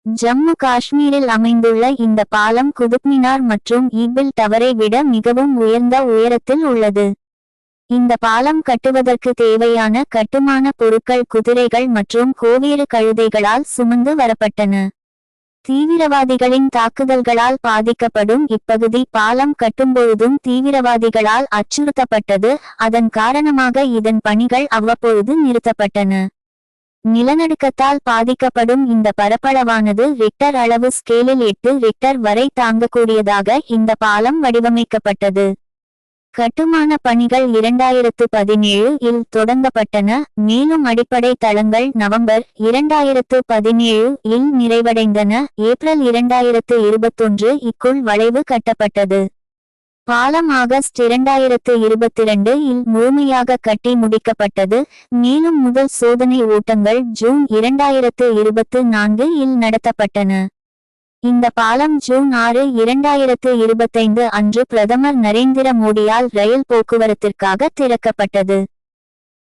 ஜம்மு காஷ்மீரில் அமைந்துள்ள இந்த பாலம் குதுப் மினார் மற்றும் ஈபில் டவரை விட மிகவும் உயர்ந்த உயரத்தில் உள்ளது. இந்த பாலம் கட்டுவதற்கு தேவையான கட்டுமான பொருட்கள் குதிரைகள் மற்றும் கோவேறு கழுதைகளால் சுமந்து வரப்பட்டன. தீவிரவாதிகளின் தாக்குதல்களால் பாதிக்கப்படும் இப்பகுதி பாலம் கட்டும்பொழுதும் தீவிரவாதிகளால் அச்சுறுத்தப்பட்டது. அதன் காரணமாக இதன் பணிகள் அவ்வப்பொழுது நிறுத்தப்பட்டன. நிலநடுக்கத்தால் பாதிக்கப்படும் இந்த பரப்பளவானது ரிக்டர் அளவு ஸ்கேலில் 8 ரிக்டர் வரை தாங்கக்கூடியதாக இந்த பாலம் வடிவமைக்கப்பட்டது. கட்டுமான பணிகள் 2017 இல் தொடங்கப்பட்டன, மேலும் அடிப்படை தளங்கள் நவம்பர் 2017 இல் நிறைவடைந்தன. ஏப்ரல் 2021 இக்குள் வளைவு கட்டப்பட்டது. பாலம் ஆகஸ்ட் 2022 இல் முழுமையாக கட்டி முடிக்கப்பட்டது. மேலும் முதல் சோதனை ஓட்டங்கள் ஜூன் 2024 இல் நடத்தப்பட்டன. இந்த பாலம் ஜூன் 6, 2025 அன்று பிரதமர் நரேந்திர மோடியால் ரயில் போக்குவரத்திற்காக திறக்கப்பட்டது.